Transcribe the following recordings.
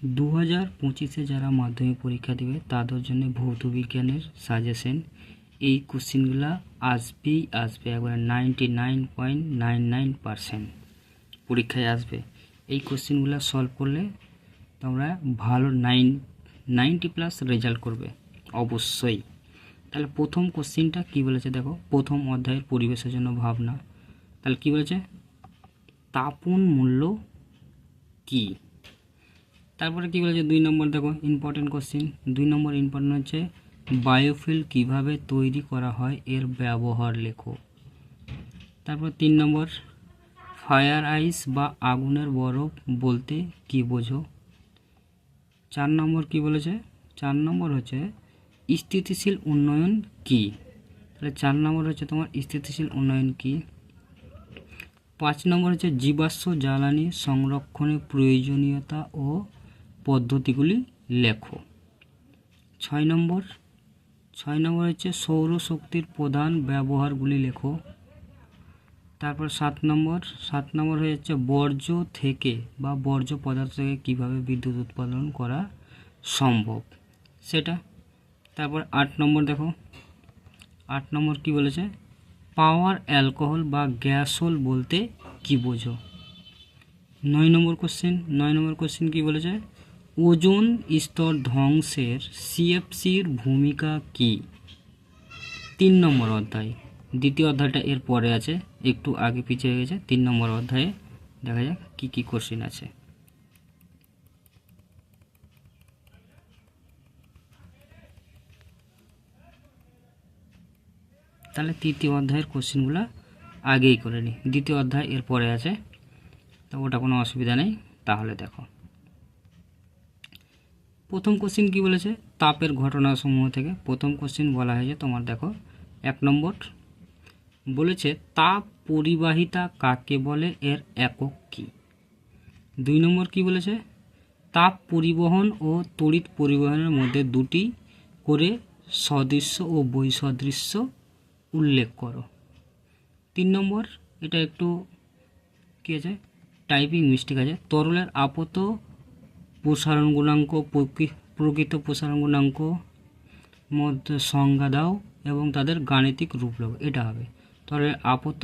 2025-এ যারা মাধ্যমিক পরীক্ষা দেবে তাদের জন্য ভৌত বিজ্ঞানের সাজেশন। এই কোশ্চেনগুলো আসবে একবারে 99.99% পরীক্ষায় আসবে। এই কোশ্চেনগুলো সলভ করলে তোমরা ভালো 90+ রেজাল্ট করবে অবশ্যই। তাহলে প্রথম কোশ্চেনটা কি বলেছে দেখো, প্রথম অধ্যায়ের পরিবেশের জন্য ভাবনা। তাহলে কি বলেছে, তাপন মূল্য কি। তারপরে কি বলেছে 2 নম্বর, দেখো ইম্পর্টেন্ট কোশ্চেন। 2 নম্বর ইম্পর্টেন্ট হচ্ছে বায়োফিল কিভাবে তৈরি করা হয় এর ব্যবহার লেখো। তারপর 3 নম্বর ফায়ার আইস বা আগুনের বরফ বলতে কি বোঝো। 4 নম্বর কি বলেছে, 4 নম্বর হচ্ছে স্থিতিশীল উন্নয়ন কি। তাহলে 4 নম্বর হচ্ছে তোমার স্থিতিশীল উন্নয়ন কি। 5 নম্বর হচ্ছে জীবাশ্ম জ্বালানি সংরক্ষণের প্রয়োজনীয়তা ও পদ্ধতিগুলি লেখো। 6 নম্বর হচ্ছে সৌরশক্তির প্রধান ব্যবহারগুলি লেখো। তারপর 7 নম্বর হচ্ছে বর্জ্য থেকে বা বর্জ্য পদার্থ থেকে কীভাবে বিদ্যুৎ উৎপাদন করা সম্ভব সেটা। তারপর 8 নম্বর, দেখো 8 নম্বর কী বলেছে, পাওয়ার অ্যালকোহল বা গ্যাসোল বলতে কি বোঝো। 9 নম্বর কোশ্চেন কী বলেছে, ওজোন স্তর ধ্বংসের সিএফসির ভূমিকা কি। 3 নম্বর অধ্যায়, দ্বিতীয় অধ্যায়টা এর পরে আছে, একটু আগে পিছিয়ে গেছে। 3 নম্বর অধ্যায়ে দেখা যাক কী কী কোশ্চেন আছে। তাহলে তৃতীয় অধ্যায়ের কোশ্চেনগুলো আগেই করে নিই, দ্বিতীয় অধ্যায় এর পরে আছে, তো ওটা কোনো অসুবিধা নেই। তাহলে দেখো প্রথম কোশ্চেন কি বলেছে, তাপের ঘটনাসমূহ থেকে প্রথম কোশ্চেন বলা হয়েছে তোমার। দেখো 1 নম্বর বলেছে তাপ পরিবাহিতা কাকে বলে, এর একক কি। 2 নম্বর কি বলেছে, তাপ পরিবহন ও তড়িৎ পরিবহনের মধ্যে দুটি করে সদৃশ্য ও বৈসাদৃশ্য উল্লেখ করো। 3 নম্বর, এটা একটু কী আছে, টাইপিং মিস্টেক আছে, তরলের আপত প্রসারণ গুণাঙ্ক প্রকৃত প্রসারণ গুণাঙ্ক মধ্যে সংজ্ঞা দাও এবং তাদের গাণিতিক রূপ লেখো। এটা হবে তরলের আপত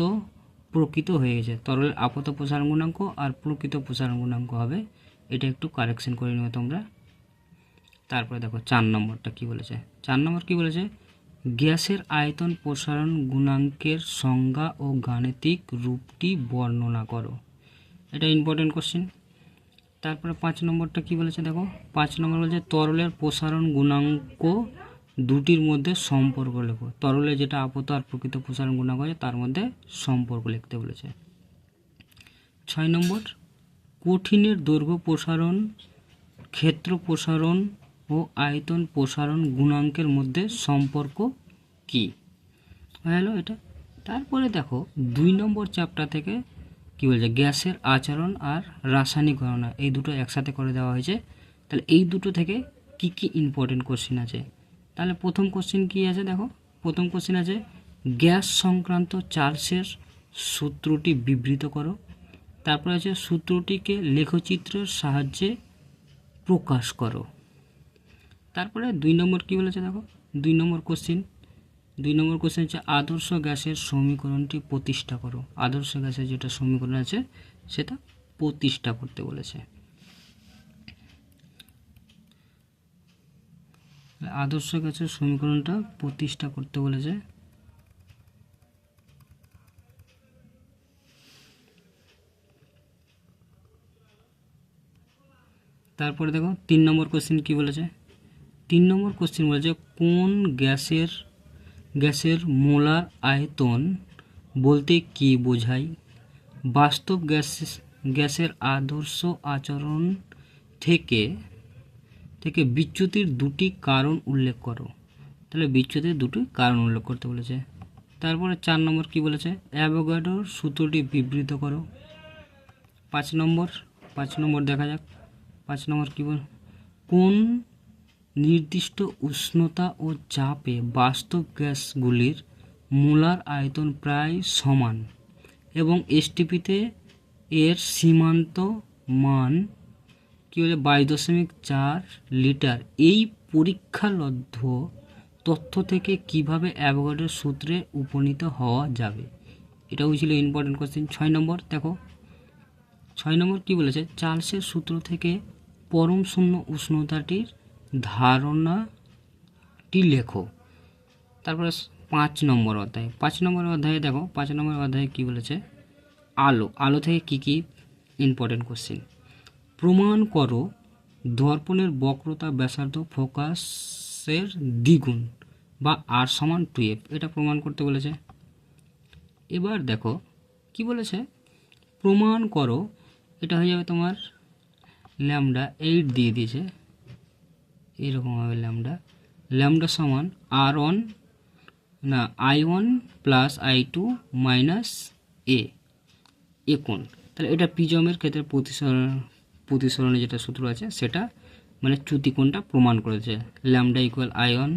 প্রকৃত হয়ে গেছে, তরলের আপত প্রসারণ গুণাঙ্ক আর প্রকৃত প্রসারণ গুণাঙ্ক হবে, এটা একটু কারেকশন করে নিও তোমরা। তারপরে দেখো 4 নম্বরটা কি বলেছে, 4 নম্বর কি বলেছে, গ্যাসের আয়তন প্রসারণ গুণাঙ্কের সংজ্ঞা ও গাণিতিক রূপটি বর্ণনা করো। এটা ইম্পর্টেন্ট কোশ্চেন। তারপরে 5 নম্বরটা কি বলেছে, দেখো 5 নম্বর বলেছে তরলের প্রসারণ গুণাঙ্ক দুটির মধ্যে সম্পর্ক লেখো। তরলে যেটা আপত আর প্রকৃত প্রসারণ গুণাঙ্ক আছে তার মধ্যে সম্পর্ক লিখতে বলেছে। 6 নম্বর কঠিনের দৈর্ঘ্য প্রসারণ, ক্ষেত্র প্রসারণ ও আয়তন প্রসারণ গুণাঙ্কের মধ্যে সম্পর্ক কি। হলো এটা। তারপরে দেখো 2 নম্বর চ্যাপ্টার থেকে কি বলছে, গ্যাসের আচরণ আর রাসায়নিক গণনা, এই দুটো একসাথে করে দেওয়া হয়েছে। তাহলে এই দুটো থেকে কি কি ইম্পর্টেন্ট কোশ্চেন আছে। তাহলে প্রথম কোশ্চেন কি আছে, দেখো প্রথম কোশ্চেন আছে গ্যাস সংক্রান্ত চার্লসের সূত্রটি বিবৃত করো। তারপরে আছে সূত্রটিকে লেখচিত্রের সাহায্যে প্রকাশ করো। তারপরে 2 নম্বর কি বলেছে, দেখো 2 নম্বর কোশ্চেন হচ্ছে আদর্শ গ্যাসের সমীকরণটি প্রতিষ্ঠা করো। আদর্শ গ্যাসের যেটা সমীকরণ আছে সেটা প্রতিষ্ঠা করতে বলেছে। আদর্শ গ্যাসের সমীকরণটা প্রতিষ্ঠা করতে বলেছে। তারপরে দেখো 3 নম্বর কোশ্চেন কি বলেছে, 3 নম্বর কোশ্চেন বলেছে কোন গ্যাসের মোলার আয়তন বলতে কি বোঝায়। বাস্তব গ্যাসের আদর্শ আচরণ থেকে বিচ্যুতির দুটি কারণ উল্লেখ করো। তাহলে বিচ্যুতির দুটি কারণ উল্লেখ করতে বলেছে। তারপরে 4 নম্বর কি বলেছে, অ্যাভোগাড্রোর সূত্রটি বিবৃত করো। 5 নম্বর দেখা যাক 5 নম্বর কী বল, কোন নির্দিষ্ট উষ্ণতা ও চাপে বাস্তব গ্যাসগুলির মোলার আয়তন প্রায় সমান এবং এসটিপিতে এর সীমান্ত মান কী বলে 22.4 লিটার এই পরীক্ষালব্ধ তথ্য থেকে কিভাবে অ্যাভোগাড্রোর সূত্রে উপনীত হওয়া যাবে, এটাও ছিল ইম্পর্টেন্ট কোশ্চেন। 6 নম্বর দেখো, 6 নম্বর কী বলেছে, চার্লসের সূত্র থেকে পরম শূন্য উষ্ণতাটির ধারণাটি লেখো। তারপরে 5 নম্বর অধ্যায়, 5 নম্বর অধ্যায়ে দেখো, 5 নম্বর অধ্যায়ে কী বলেছে, আলো থেকে কী কী ইম্পর্টেন্ট কোশ্চেন। প্রমাণ করো দর্পণের বক্রতা ব্যাসার্ধ ফোকাসের দ্বিগুণ বা আর সমান 2f, এটা প্রমাণ করতে বলেছে। এবার দেখো কি বলেছে, প্রমাণ করো, এটা হয়ে যাবে তোমার ল্যামডা 8 দিয়ে দিয়েছে, এরকম হবে ল্যামডা সমান r1 না i1 প্লাস i2 মাইনাস এ কোণ। তাহলে এটা প্রিজমের ক্ষেত্রে প্রতিসরণে যেটা সূত্র আছে সেটা মানে চ্যুতিকোণটা প্রমাণ করেছে, lambda equal i1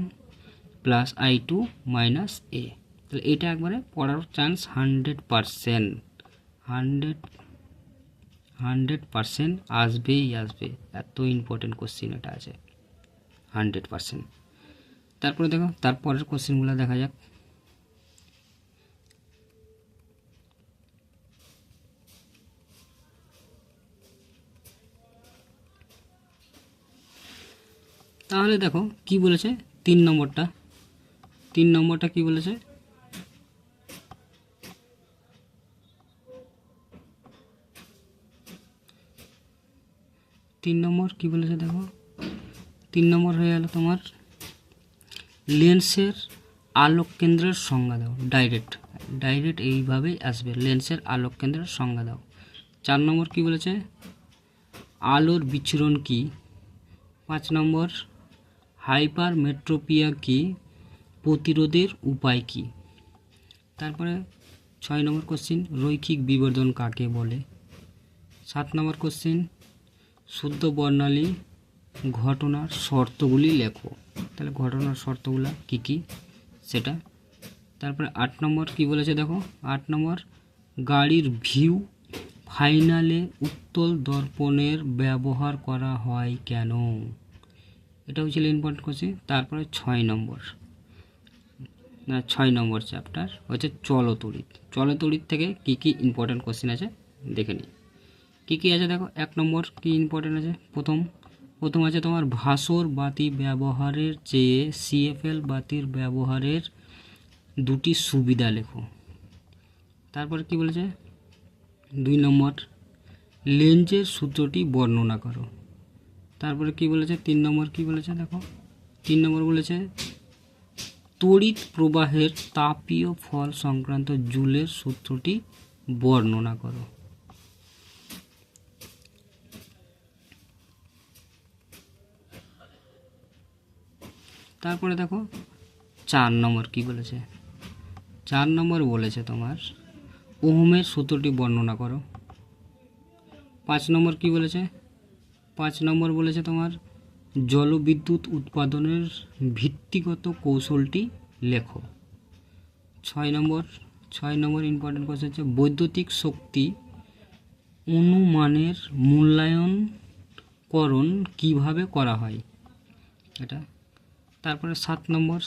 plus i2 minus A. তাহলে এটা একবারে পড়ার চান্স 100%, 100% আসবেই আসবে, এত ইম্পর্টেন্ট কোশ্চিন এটা আছে 100%। তারপরে দেখো তারপরের কোশ্চেনগুলো দেখা যাক। তাহলে দেখো কি বলেছে, 3 নম্বরটা কি বলেছে, দেখো 3 নম্বর হয়ে গেল তোমার লেন্সের আলোক কেন্দ্রের সংজ্ঞা দাও। ডাইরেক্ট এইভাবেই আসবে, লেন্সের আলোক কেন্দ্রের সংজ্ঞা দাও। 4 নম্বর কি বলেছে, আলোর বিচ্ছুরণ কি। 5 নম্বর হাইপারমেট্রোপিয়া কি, প্রতিরোধের উপায় কি। তারপরে 6 নম্বর কোশ্চিন, রৈখিক বিবর্ধন কাকে বলে। 7 নম্বর কোশ্চিন, শুদ্ধ বর্ণালী ঘটনার শর্তগুলি লেখো। তাহলে ঘটনার শর্তগুলো কি কি সেটা। তারপরে 8 নম্বর কি বলেছে দেখো, 8 নম্বর গাড়ির ভিউ ফাইনালে উত্তল দর্পণের ব্যবহার করা হয় কেন, এটা হচ্ছিল ইম্পর্টেন্ট কোশ্চেন। তারপরে 6 নম্বর চ্যাপ্টার হচ্ছে চলতড়িৎ থেকে কি কি ইম্পর্টেন্ট কোশ্চেন আছে দেখে নিই। কী কী আছে দেখো, 1 নম্বর কি ইম্পর্টেন্ট আছে, প্রথম আছে তোমার ভাসর বাতি ব্যবহারের চেয়ে সিএফএল বাতির ব্যবহারের দুটি সুবিধা লেখো। তারপর কি বলেছে 2 নম্বর লেন্সের সূত্রটি বর্ণনা করো। তারপরে কি বলেছে 3 নম্বর কি বলেছে দেখো, 3 নম্বর বলেছে তড়িৎ প্রবাহের তাপীয় ফল সংক্রান্ত জুলের সূত্রটি বর্ণনা করো। তারপরে দেখো 4 নম্বর কি বলেছে, 4 নম্বর বলেছে তোমার ওহমের সূত্রটি বর্ণনা করো। 5 নম্বর কি বলেছে, 5 নম্বর বলেছে তোমার জলবিদ্যুৎ উৎপাদনের ভিত্তিগত কৌশলটি লেখো। 6 নম্বর ইম্পর্টেন্ট কোশ্চেন হচ্ছে বৈদ্যুতিক শক্তি অনুমানের মূল্যায়নকরণ কিভাবে করা হয় এটা। তারপরে 7 নম্বর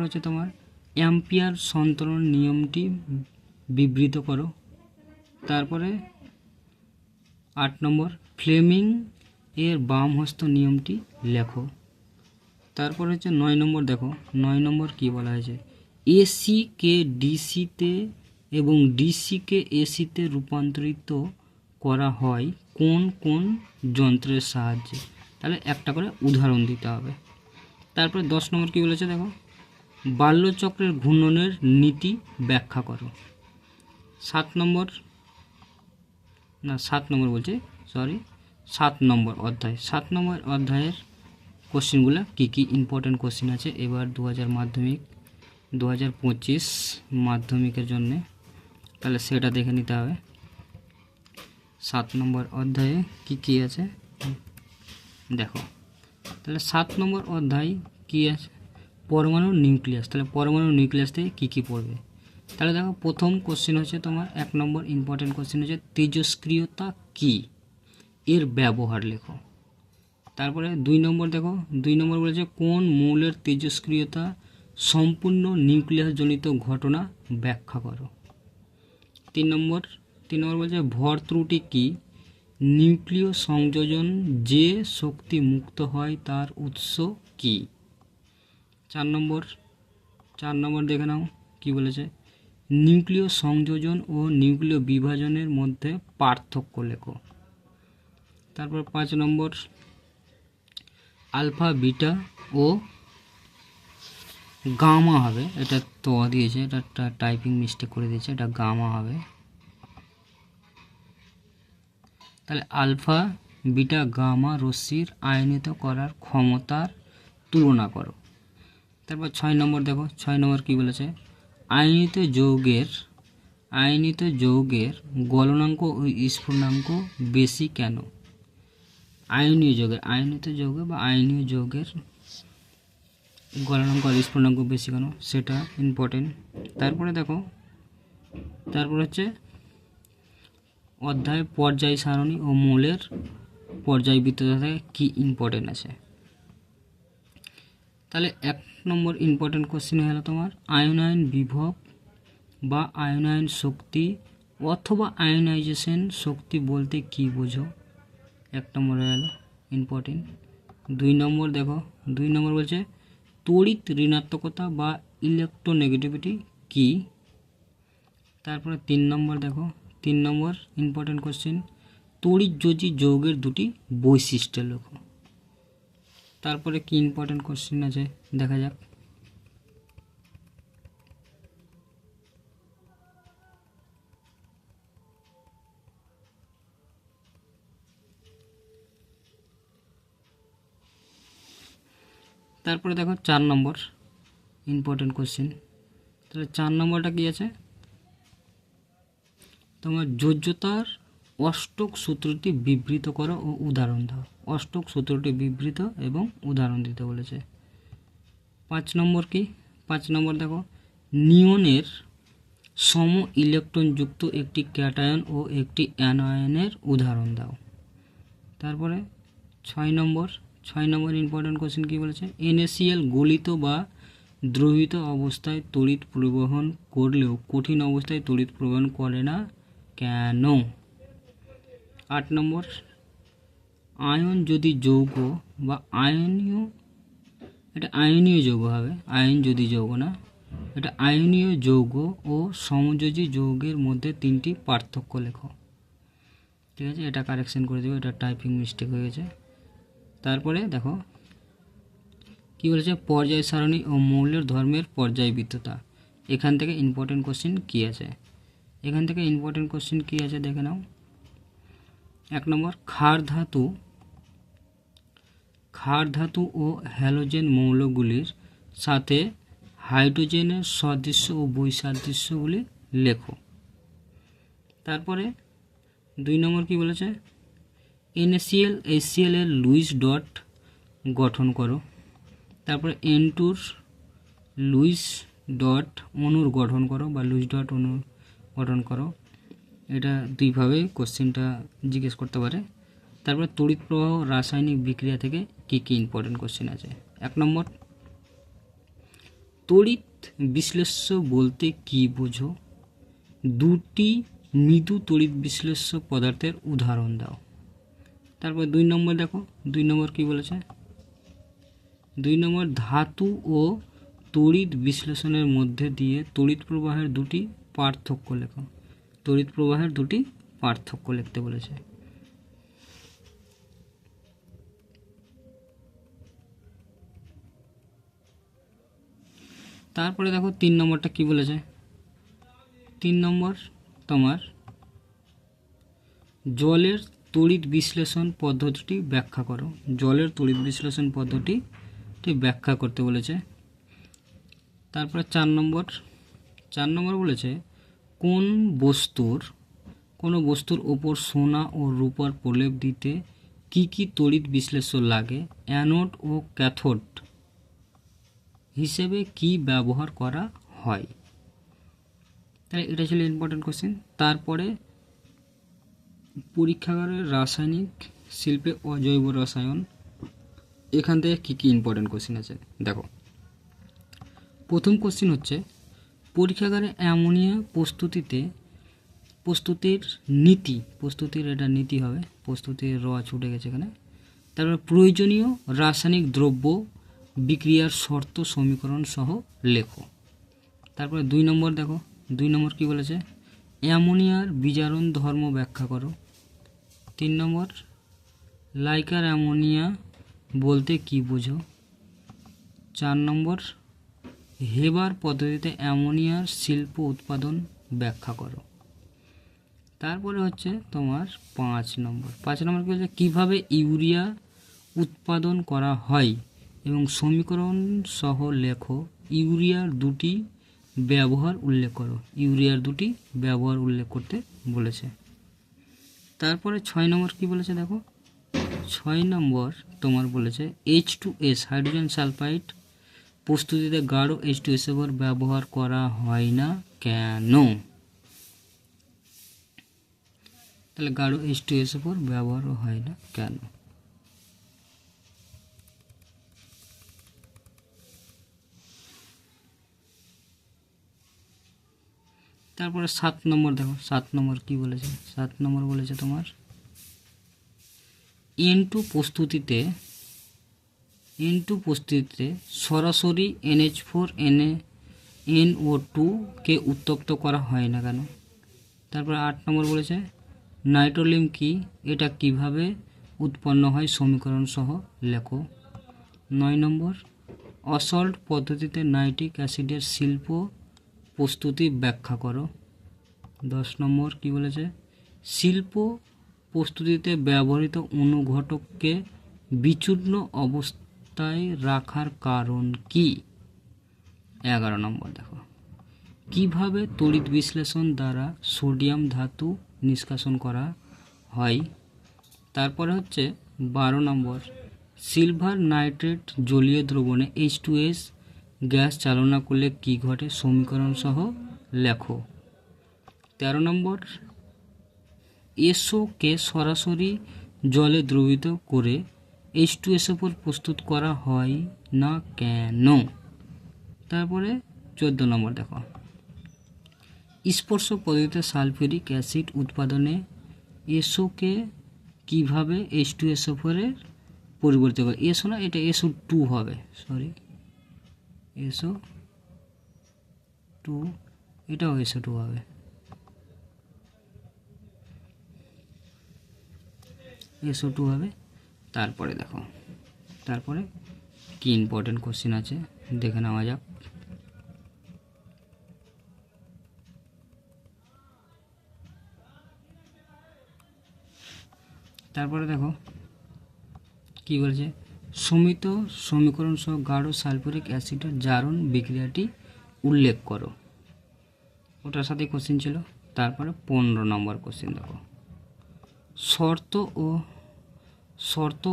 হচ্ছে তোমার অ্যাম্পিয়ার সন্তরণ নিয়মটি বিবৃত করো। তারপরে 8 নম্বর ফ্লেমিং এর বামহস্ত নিয়মটি লেখো। তারপর হচ্ছে 9 নম্বর দেখো, 9 নম্বর কী বলা হয়েছে, এসিকে ডিসিতে এবং ডিসিকে এসিতে রূপান্তরিত করা হয় কোন কোন যন্ত্রের সাহায্যে। তাহলে একটা করে উদাহরণ দিতে হবে। তারপরে 10 নম্বর কী বলেছে দেখো, বাল্যচক্রের ঘূর্ণনের নীতি ব্যাখ্যা করো। 7 নম্বর অধ্যায়ের কোশ্চেনগুলো কী কী ইম্পর্টেন্ট কোশ্চেন আছে এবার 2025 মাধ্যমিকের জন্যে, তাহলে সেটা দেখে নিতে হবে। 7 নম্বর অধ্যায়ে কী কী আছে দেখো। তাহলে 7 নম্বর অধ্যায় কী আছে, পরমাণু নিউক্লিয়াস। তাহলে পরমাণু নিউক্লিয়াস থেকে কী কী পড়বে। তাহলে দেখো প্রথম কোশ্চেন হচ্ছে তোমার 1 নম্বর ইম্পর্টেন্ট কোশ্চেন হচ্ছে তেজস্ক্রিয়তা কী, এর ব্যবহার লেখো। তারপরে 2 নম্বর দেখো, 2 নম্বর বলেছে কোন মৌলের তেজস্ক্রিয়তা সম্পূর্ণ নিউক্লিয়াসজনিত ঘটনা ব্যাখ্যা করো। 3 নম্বর বলছে ভর ত্রুটি কি, নিউক্লিয় সংযোজন যে শক্তি মুক্ত হয় তার উৎস কি। 4 নম্বর দেখে নাও কি বলেছে, নিউক্লিয় সংযোজন ও নিউক্লিয় বিভাজনের মধ্যে পার্থক্য লেখো। তারপর 5 নম্বর আলফা বিটা ও গামা হবে, এটা তো দিয়েছে, এটা একটা টাইপিং মিস্টেক করে দিয়েছে, এটা গামা হবে। তাহলে আলফা বিটা গামা রশ্মির আয়নিত করার ক্ষমতার তুলনা করো। তারপর 6 নম্বর দেখো, 6 নম্বর কী বলেছে, আয়নিত যৌগের গলনাঙ্ক ও স্ফুটনাঙ্ক বেশি কেন। আয়নিত যৌগে বা আয়নীয় যৌগের গলনাঙ্ক আর স্ফুটনাঙ্ক বেশি কেন, সেটা ইম্পর্টেন্ট। তারপরে দেখো, তারপর হচ্ছে অধ্যায় পর্যায় সারণী ও মৌলের পর্যায়বৃত্ততা থেকে কী ইম্পর্টেন্ট আছে। তাহলে 1 নম্বর ইম্পর্টেন্ট কোশ্চেন হলো তোমার আয়নায়ন বিভব বা আয়নায়ন শক্তি অথবা আয়নাইজেশন শক্তি বলতে কি বোঝো, 1 নম্বর হলো ইম্পর্টেন্ট। 2 নম্বর দেখো, 2 নম্বর বলছে তড়িৎ ঋণাত্মকতা বা ইলেকট্রোনেগেটিভিটি কি। তারপরে 3 নম্বর দেখো, 3 নম্বর ইম্পর্টেন্ট কোশ্চেন তড়িৎযোজী যৌগের দুটি বৈশিষ্ট্য লেখো। তারপরে কি ইম্পর্টেন্ট কোশ্চেন আছে দেখা যাক। তারপরে দেখো 4 নম্বর ইম্পর্টেন্ট কোশ্চেন। তাহলে 4 নম্বরটা কি আছে তোমার, যোজ্যতার অষ্টক সূত্রটি বিবৃত করো ও উদাহরণ দাও। অষ্টক সূত্রটি বিবৃত এবং উদাহরণ দিতে বলেছে। 5 নম্বর কি, 5 নম্বর দেখো নিয়নের সম ইলেকট্রনযুক্ত একটি ক্যাটায়ন ও একটি অ্যানায়নের উদাহরণ দাও। তারপরে 6 নম্বর ইম্পর্টেন্ট কোশ্চেন কি বলেছে, NaCl গলিত বা দ্রবীভূত অবস্থায় তড়িৎ পরিবহন করলেও কঠিন অবস্থায় তড়িৎ পরিবহন করে না কেন। 8 নম্বর আয়ন যদি যৌগ বা আয়নীয়, এটা আয়নীয় যৌগ হবে, আয়ন যদি যৌগ না, এটা আয়নীয় যৌগ ও সমযোজী যৌগের মধ্যে 3টি পার্থক্য লেখো। ঠিক আছে, এটা কারেকশন করে দেবো, এটা টাইপিং মিস্টেক হয়ে গেছে। তারপরে দেখো কি বলেছে, পর্যায় সারণী ও মৌলের ধর্মের পর্যায়বৃত্ততা। এখান থেকে ইম্পর্টেন্ট কোশ্চেন কি আছে, এখান থেকে ইম্পর্টেন্ট কোশ্চেন কি আছে দেখে নাও। 1 নম্বর ক্ষার ধাতু ও হ্যালোজেন মৌলগুলির সাথে হাইড্রোজেনের সদৃশ্য ও বৈসাদৃশ্যগুলি লেখো। তারপরে 2 নম্বর কি বলেছে, NaCl HCl এর লুইস ডট গঠন করো। তারপরে N2 লুইস ডট অণুর গঠন করো বা লুইস ডট অণুর গঠন করো। এটা দুইভাবে কোশ্চেনটা জিজ্ঞেস করতে পারে। তারপরে তড়িৎ প্রবাহ রাসায়নিক বিক্রিয়া থেকে কী কী ইম্পর্টেন্ট কোশ্চেন আছে। 1 নম্বর তড়িৎ বিশ্লেষ্য বলতে কি বোঝো, দুটি মৃদু তড়িৎ বিশ্লেষ্য পদার্থের উদাহরণ দাও। তারপর 2 নম্বর দেখো, 2 নম্বর কি বলেছে, 2 নম্বর ধাতু ও তড়িৎ বিশ্লেষণের মধ্যে দিয়ে তড়িৎ প্রবাহের দুটি পার্থক্য লেখো। তড়িৎ প্রবাহের দুটি পার্থক্য লিখতে বলেছে। তারপরে দেখো 3 নম্বরটা কি বলেছে, 3 নম্বর তোমার জলের তড়িৎ বিশ্লেষণ পদ্ধতিটি ব্যাখ্যা করো। জলের তড়িৎ বিশ্লেষণ পদ্ধতিটি ব্যাখ্যা করতে বলেছে। তারপরে 4 নম্বর বলেছে কোনো বস্তুর ওপর সোনা ও রূপার প্রলেপ দিতে কি কি তড়িৎ বিশ্লেষ্য লাগে, অ্যানোড ও ক্যাথোড হিসেবে কি ব্যবহার করা হয়। তাহলে এটা ছিল ইম্পর্টেন্ট কোশ্চেন। তারপরে পরীক্ষাগারের রাসায়নিক শিল্পে অজৈব রসায়ন এখান থেকে কী কী ইম্পর্টেন্ট কোশ্চেন আছে দেখো। প্রথম কোশ্চেন হচ্ছে পরীক্ষাগারে অ্যামোনিয়া প্রস্তুতির এটা নীতি হবে, প্রস্তুতির ছুটে গেছে এখানে। তারপরে প্রয়োজনীয় রাসায়নিক দ্রব্য বিক্রিয়ার শর্ত সমীকরণ সহ লেখো। তারপরে 2 নম্বর দেখো, 2 নম্বর কী বলেছে, অ্যামোনিয়ার বিজারণ ধর্ম ব্যাখ্যা করো। 3 নম্বর লাইকার অ্যামোনিয়া বলতে কি বোঝো। 4 নম্বর হেবার পদ্ধতিতে অ্যামোনিয়ার শিল্প উৎপাদন ব্যাখ্যা করো। তারপরে হচ্ছে তোমার 5 নম্বর কি বলছে, কীভাবে ইউরিয়া উৎপাদন করা হয় এবং সমীকরণ সহ লেখো। ইউরিয়ার দুটি ব্যবহার উল্লেখ করতে বলেছে। তারপরে 6 নম্বর কি বলেছে দেখো, 6 নম্বর তোমার বলেছে H2S হাইড্রোজেন সালফাইড প্রস্তুতিতে গাঢ় H2SO4 ব্যবহার করা হয় না কেন। তাহলে গাঢ় H2SO4 ব্যবহার হয় না কেন। তারপরে 7 নম্বর দেখো, 7 নম্বর কি বলেছে, 7 নম্বর বলেছে তোমার N2 প্রস্তুতিতে সরাসরি NH4 NO2 কে উত্তপ্ত করা হয় না কেন। তারপরে 8 নম্বর বলেছে নাইট্রোলিম কি, এটা কিভাবে উৎপন্ন হয় সমীকরণ সহ লেখো। 9 নম্বর অসল্ট পদ্ধতিতে নাইট্রিক অ্যাসিডের শিল্প প্রস্তুতি ব্যাখ্যা করো। 10 নম্বর কি বলেছে, শিল্প প্রস্তুতিতে ব্যবহৃত অনুঘটককে বিচূর্ণ অবস্থায় রাখার কারণ কি। 11 নম্বর দেখো, কিভাবে তড়িৎ বিশ্লেষণ দ্বারা সোডিয়াম ধাতু নিষ্কাশন করা হয়। তারপরে হচ্ছে 12 নম্বর সিলভার নাইট্রেট জলীয় দ্রবণে H2S গ্যাস চালনা করলে কি ঘটে সমীকরণ সহ লেখো। 13 নম্বর এসওকে সরাসরি জলে দ্রবীভূত করে H2SO4 প্রস্তুত করা হয় না কেন। তারপরে 14 নম্বর দেখো, স্পর্শ পদ্ধতিতে সালফিউরিক অ্যাসিড উৎপাদনে এসওকে কিভাবে H2SO4 এর পরিবর্তিত করে। এসও না, এটা SO2 হবে, SO2, এটাও SO2 হবে। SO2 হবে। তারপরে দেখো, তারপরে কি ইম্পর্টেন্ট কোশ্চেন আছে দেখে নেওয়া যাক। তারপরে দেখো কি বলছে, সমিত সমীকরণ সহ গাঢ় সালফিউরিক অ্যাসিডের জারণ বিক্রিয়াটি উল্লেখ করো। ওটার সাথে কোশ্চেন ছিল। তারপরে 15 নম্বর কোশ্চেন দেখো, শর্ত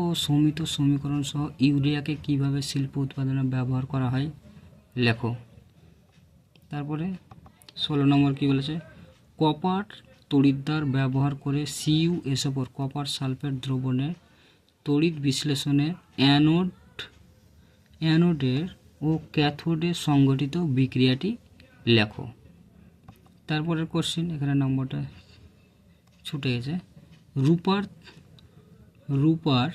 ও সমিত সমীকরণ সহ ইউরিয়াকে কিভাবে শিল্প উৎপাদনে ব্যবহার করা হয় লেখো। তারপরে 16 নম্বর কি বলেছে, কপার তড়িৎদ্বার ব্যবহার করে CuSO4 কপার সালফেট দ্রবণের তড়িৎ বিশ্লেষণে অ্যানোডের ও ক্যাথোডে সংঘটিত বিক্রিয়াটি লেখো। তারপরের কোশ্চেন, এখানে নম্বরটা ছুটে গেছে, রূপার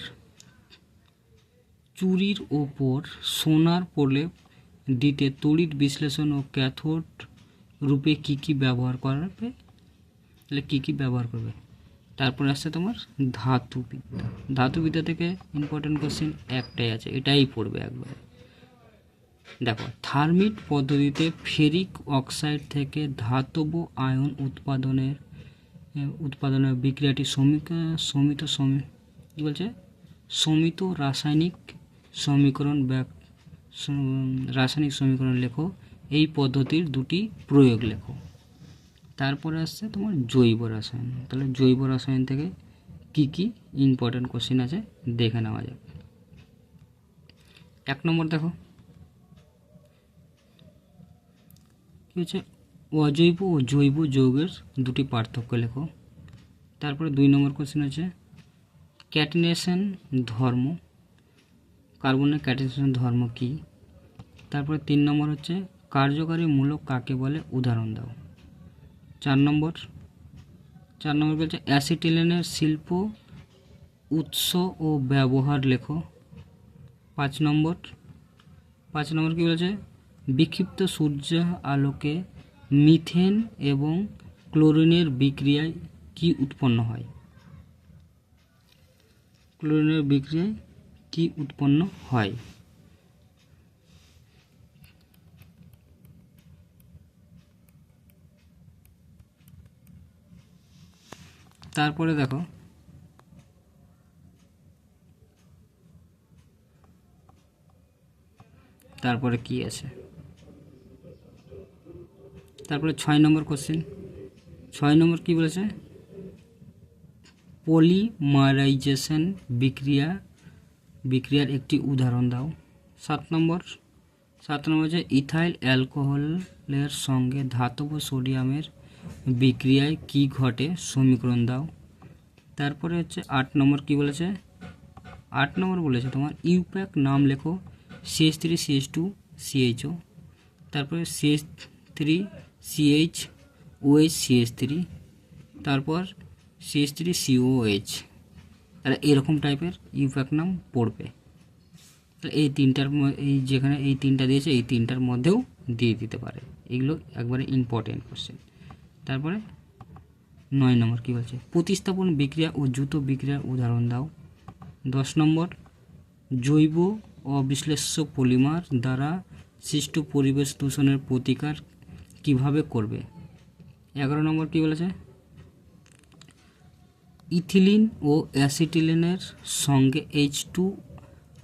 চুরির ওপর সোনার প্রলেপ দিতে তড়িৎ বিশ্লেষণ ও ক্যাথোড রূপে কী কী ব্যবহার করবে, তাহলে কী কী ব্যবহার করবে। তারপরে আসছে তোমার ধাতুবিদ্যা থেকে ইম্পর্টেন্ট কোশ্চেন একটাই আছে, এটাই পড়বে একবার। দেখো, থার্মিট পদ্ধতিতে ফেরিক অক্সাইড থেকে ধাতব আয়ন উৎপাদনের বিক্রিয়াটি সমিত রাসায়নিক সমীকরণ লেখো। এই পদ্ধতির দুটি প্রয়োগ লেখো। তারপরে আসছে তোমার জৈব রসায়ন। তাহলে জৈব রসায়ন থেকে কি কি ইম্পর্টেন্ট কোশ্চেন আছে দেখে নেওয়া যাক। 1 নম্বর দেখো কি হচ্ছে, অজৈব ও জৈব যৌগের দুটি পার্থক্য লেখো। তারপরে 2 নম্বর কোশ্চেন আছে ক্যাটিনেশন ধর্ম। কার্বনের ক্যাটালিসিসের ধর্ম কী। তারপরে 3 নম্বর হচ্ছে কার্যকারী মূলক কাকে বলে, উদাহরণ দাও। 4 নম্বর বলছে অ্যাসিটিলিনের শিল্প উৎস ও ব্যবহার লেখো। 5 নম্বর কি বলেছে, বিক্ষিপ্ত সূর্য আলোকে মিথেন এবং ক্লোরিনের বিক্রিয়ায় কি উৎপন্ন হয়। ক্লোরিনের বিক্রিয়ায় কি উৎপন্ন হয়। তারপরে দেখো তারপরে কি আছে। তারপরে 6 নম্বর কোশ্চেন। 6 নম্বর কি বলেছে, পলিমারাইজেশন বিক্রিয়ার একটি উদাহরণ দাও। 7 নম্বর হচ্ছে ইথাইল অ্যালকোহলের সঙ্গে ধাতব সোডিয়ামের বিক্রিয়ায় কি ঘটে, সমীকরণ দাও। তারপরে হচ্ছে 8 নম্বর কি বলেছে, 8 নম্বর বলেছে তোমার ইউপ্যাক নাম লেখো, CH3CH2CHO, তারপরে CH3CHOH, তারপর CH3COH। তাহলে এরকম টাইপের ইউপ্যাক নাম পড়বে। তাহলে এই তিনটার যেখানে এই তিনটা দিয়েছে এই তিনটার মধ্যেও দিয়ে দিতে পারে। এগুলো একবারে ইম্পর্টেন্ট কোশ্চেন। তারপরে 9 নম্বর কী বলছে, প্রতিস্থাপন বিক্রিয়া ও দ্রুত বিক্রিয়ার উদাহরণ দাও। 10 নম্বর জৈব অবিশ্লেষ্য পলিমার দ্বারা সৃষ্ট পরিবেশ দূষণের প্রতিকার কিভাবে করবে। 11 নম্বর কী বলেছে, ইথিলিন ও অ্যাসিটিলিনের সঙ্গে H2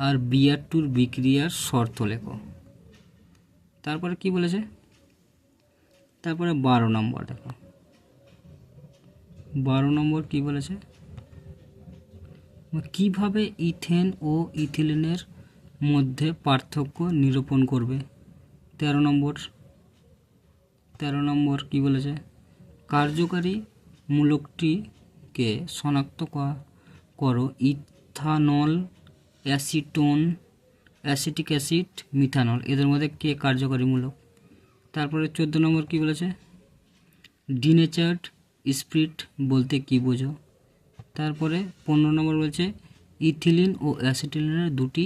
আর Br2 বিক্রিয়ার শর্ত লেখো। তারপরে কি বলেছে, তারপরে 12 নম্বর দেখো, 12 নম্বর কি বলেছে, কিভাবে ইথেন ও ইথিলিনের মধ্যে পার্থক্য নিরূপণ করবে। 13 নম্বর কি বলেছে, কার্যকারী মূলকটিকে শনাক্ত করো, ethanol, acetone, acetic acid, methanol, এদের মধ্যে কে কার্যকারী মূলক। তারপরে 14 নম্বর কি বলেছে, ডিনেচার্ড স্পিরিট বলতে কি বোঝো। তারপরে 15 নম্বর বলছে ইথিলিন ও অ্যাসিটিলিনের দুটি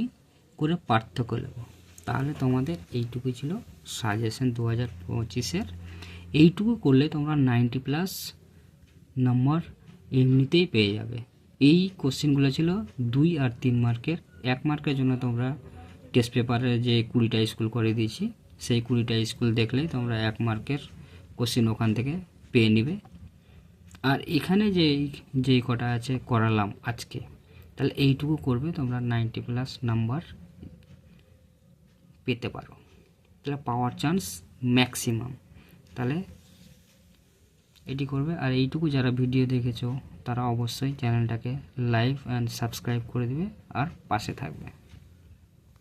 করে পার্থক্য লেখো। তাহলে তোমাদের এইটুকু ছিল সাজেশন 2025-এর। এইটুকু করলে তোমরা 90+ নম্বর এমনিতেই পেয়ে যাবে। এই কোশ্চেনগুলো ছিল 2 আর 3 মার্কের। 1 মার্কের জন্য তোমরা টেস্ট পেপারে যে 20টা স্কুল করে দিয়েছি সেই 20টা স্কুল দেখলেই তোমরা 1 মার্কের কোশ্চেন ওখান থেকে পেয়ে নিবে। আর এখানে যেই কটা আছে করালাম আজকে, তাহলে এইটুকু করবে তোমরা 90+ নাম্বার পেতে পারো। তাহলে পাওয়ার চান্স ম্যাক্সিমাম। তাহলে এটি করবে। আর এইটুকু যারা ভিডিও দেখেছো তারা অবশ্যই চ্যানেলটাকে লাইক অ্যান্ড সাবস্ক্রাইব করে দিবে আর পাশে থাকবে।